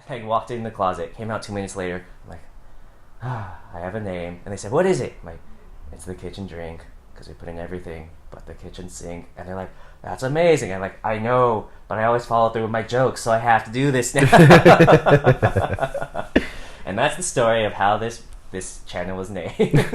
I walked in the closet, came out 2 minutes later. I'm like, I have a name. And they said, what is it? I'm like, it's the kitchen drink, because we put in everything but the kitchen sink. And they're like, that's amazing. I'm like, I know, but I always follow through with my jokes, so I have to do this now. And that's the story of how this channel was named.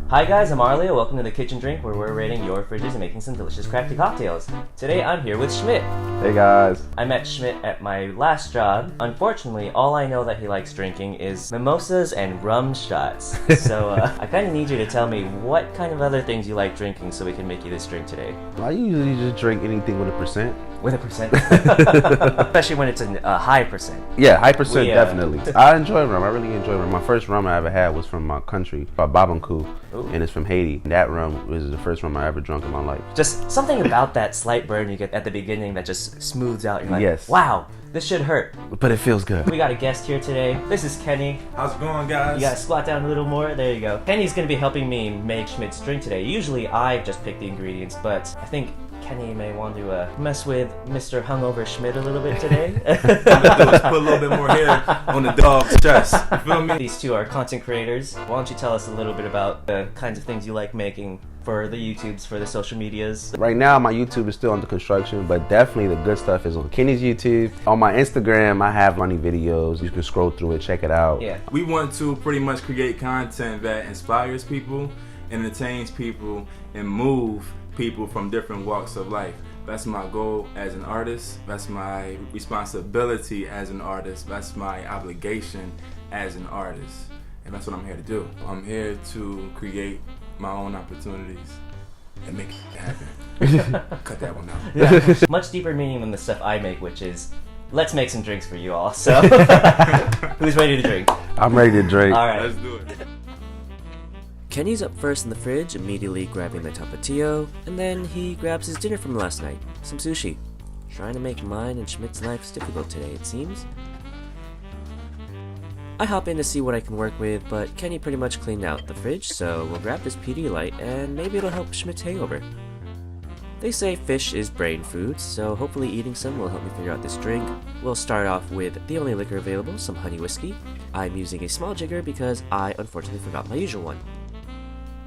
Hi guys, I'm Arleo. Welcome to the Kitchen Drink, where we're rating your fridges and making some delicious crafty cocktails. Today I'm here with Schmildt. Hey guys. I met Schmildt at my last job. Unfortunately, all I know that he likes drinking is mimosas and rum shots. So I kind of need you to tell me what kind of other things you like drinking so we can make you this drink today. I usually just drink anything with a percent. With a percent? Especially when it's a high percent. Yeah, high percent, definitely. I enjoy rum. I really enjoy rum. My first rum I ever had was from my country, called Babankou, and it's from Haiti. That rum was the first rum I ever drunk in my life. Just something about that slight burn you get at the beginning that just smooths out. You're like, yes. Wow, this should hurt. But it feels good. We got a guest here today. This is Kenny. How's it going, guys? You gotta squat down a little more. There you go. Kenny's gonna be helping me make Schmidt's drink today. Usually I just pick the ingredients, but I think Kenny may want to mess with Mr. Hungover Schmildt a little bit today. Let's put a little bit more hair on the dog's chest. You feel me? These two are content creators. Why don't you tell us a little bit about the kinds of things you like making for the YouTubes, for the social medias? Right now, my YouTube is still under construction, but definitely the good stuff is on Kenny's YouTube. On my Instagram, I have funny videos. You can scroll through it, check it out. Yeah. We want to pretty much create content that inspires people, entertains people, and move people from different walks of life. That's my goal as an artist. That's my responsibility as an artist. That's my obligation as an artist. And that's what I'm here to do. I'm here to create my own opportunities and make it happen. Cut that one out. Yeah. Much deeper meaning than the stuff I make, which is, let's make some drinks for you all. So, who's ready to drink? I'm ready to drink. All right. Let's do it. Kenny's up first in the fridge, immediately grabbing the tapatio, and then he grabs his dinner from last night, some sushi. Trying to make mine and Schmidt's lives difficult today, it seems. I hop in to see what I can work with, but Kenny pretty much cleaned out the fridge, so we'll grab this PEDIALYTE and maybe it'll help Schmidt's hangover. They say fish is brain food, so hopefully eating some will help me figure out this drink. We'll start off with the only liquor available, some honey whiskey. I'm using a small jigger because I unfortunately forgot my usual one.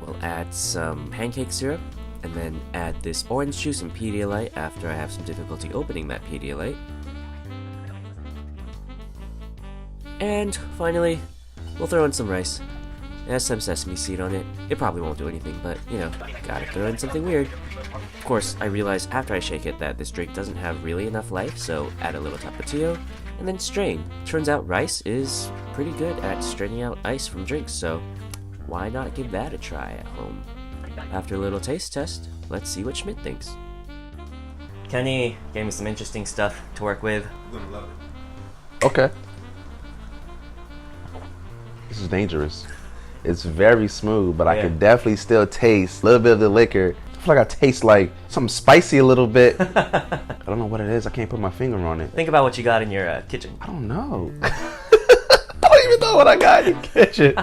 We'll add some pancake syrup, and then add this orange juice and PEDIALYTE after I have some difficulty opening that PEDIALYTE. And finally, we'll throw in some rice. It has some sesame seed on it. It probably won't do anything, but you know, gotta throw in something weird. Of course, I realize after I shake it that this drink doesn't have really enough life, so add a little tapatio, and then strain. Turns out rice is pretty good at straining out ice from drinks, so why not give that a try at home? After a little taste test, let's see what Schmildt thinks. Kenny gave me some interesting stuff to work with. I'm gonna love it. Okay. This is dangerous. It's very smooth, but I can definitely still taste a little bit of the liquor. I feel like I taste like something spicy a little bit. I don't know what it is. I can't put my finger on it. Think about what you got in your kitchen. I don't know. I don't even know what I got in the kitchen.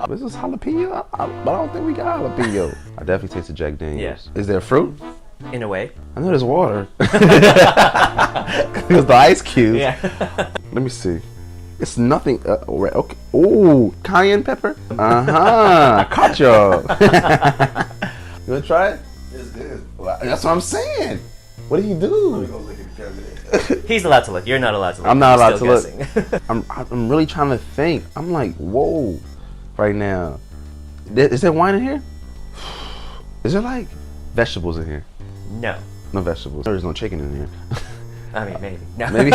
This is jalapeno, but I don't think we got jalapeno. I definitely taste the Jack Daniels. Yeah. Is there fruit? In a way. I know there's water. It was the ice cubes. Yeah. Let me see. It's nothing. Okay. Ooh, cayenne pepper. Caught y'all. You wanna try it? It's good. Well, that's what I'm saying. What do you do? He's allowed to look. You're not allowed to look. I'm not allowed to look. I'm really trying to think. I'm like, whoa, right now. Is there wine in here? Is there like vegetables in here? No. No vegetables. There's no chicken in here. I mean, maybe. No. Maybe.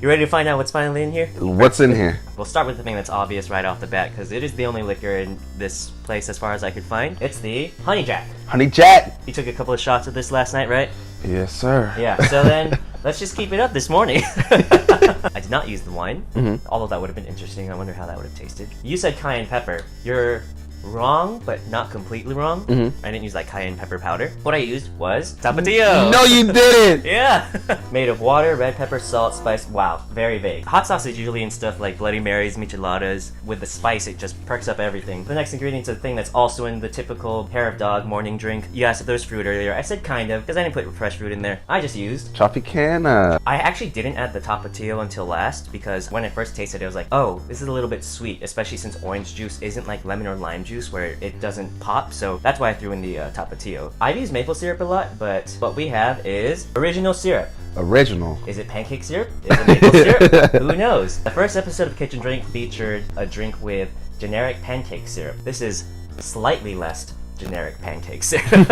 You ready to find out what's finally in here? What's in here? We'll start with the thing that's obvious right off the bat, because it is the only liquor in this place as far as I could find. It's the Honey Jack. Honey Jack. You took a couple of shots of this last night, right? Yes, sir. Yeah, so then let's just keep it up this morning. I did not use the wine, although that would have been interesting. I wonder how that would have tasted. You said cayenne pepper. You're wrong, but not completely wrong. Mm-hmm. I didn't use like cayenne pepper powder. What I used was tapatio. No, you didn't. Yeah. Made of water, red pepper, salt, spice. Wow, very vague. Hot sauce is usually in stuff like Bloody Marys, micheladas. With the spice, it just perks up everything. The next ingredient's a thing that's also in the typical hair of dog morning drink. You asked if there was fruit earlier. I said kind of, because I didn't put fresh fruit in there. I just used. Tropicana. I actually didn't add the tapatio until last, because when I first tasted it, I was like, oh, this is a little bit sweet, especially since orange juice isn't like lemon or lime juice where it doesn't pop, so that's why I threw in the tapatio. I've used maple syrup a lot, but what we have is original syrup. Original. Is it pancake syrup? Is it maple syrup? Who knows? The first episode of Kitchen Drink featured a drink with generic pancake syrup. This is slightly less generic pancake syrup.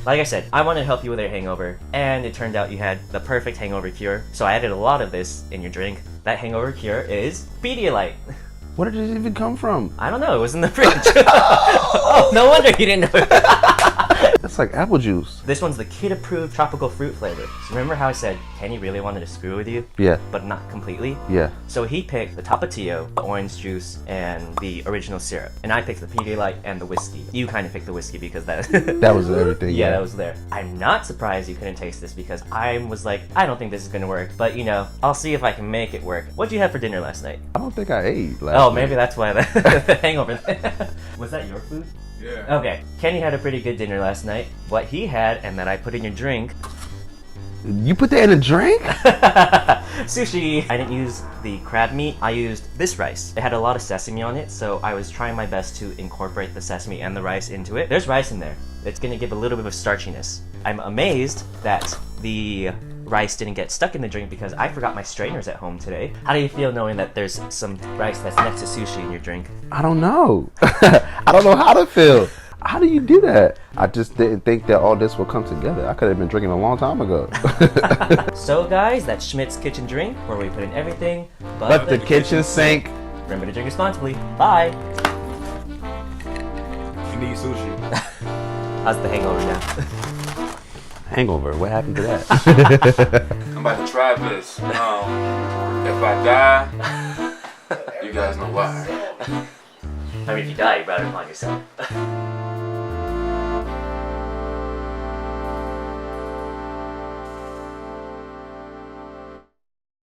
Like I said, I wanted to help you with your hangover, and it turned out you had the perfect hangover cure, so I added a lot of this in your drink. That hangover cure is Pedialyte. Where did it even come from? I don't know, it was in the fridge. Oh, no wonder you didn't know. That's like apple juice. This one's the kid-approved tropical fruit flavor. So remember how I said Kenny really wanted to screw with you? Yeah. But not completely? Yeah. So he picked the tapatio, the orange juice, and the original syrup. And I picked the Pedialyte and the whiskey. You kind of picked the whiskey because that... That was everything. Yeah, that was there. I'm not surprised you couldn't taste this because I was like, I don't think this is gonna work. But you know, I'll see if I can make it work. What'd you have for dinner last night? I don't think I ate last Oh, night. maybe that's why the hangover. Was that your food? Yeah. Okay, Kenny had a pretty good dinner last night. What he had, and that I put in your drink... You put that in a drink? Sushi! I didn't use the crab meat, I used this rice. It had a lot of sesame on it, so I was trying my best to incorporate the sesame and the rice into it. There's rice in there. It's gonna give a little bit of starchiness. I'm amazed that the rice didn't get stuck in the drink because I forgot my strainers at home today. How do you feel knowing that there's some rice that's next to sushi in your drink? I don't know. I don't know how to feel. How do you do that? I just didn't think that all this would come together. I could have been drinking a long time ago. So guys, that's Schmidt's Kitchen Drink, where we put in everything But the kitchen sink. Remember to drink responsibly. Bye! You need sushi. How's the hangover now? Hangover. What happened to that? I'm about to try this. If I die, you guys know why. I mean, if you die, you better find yourself.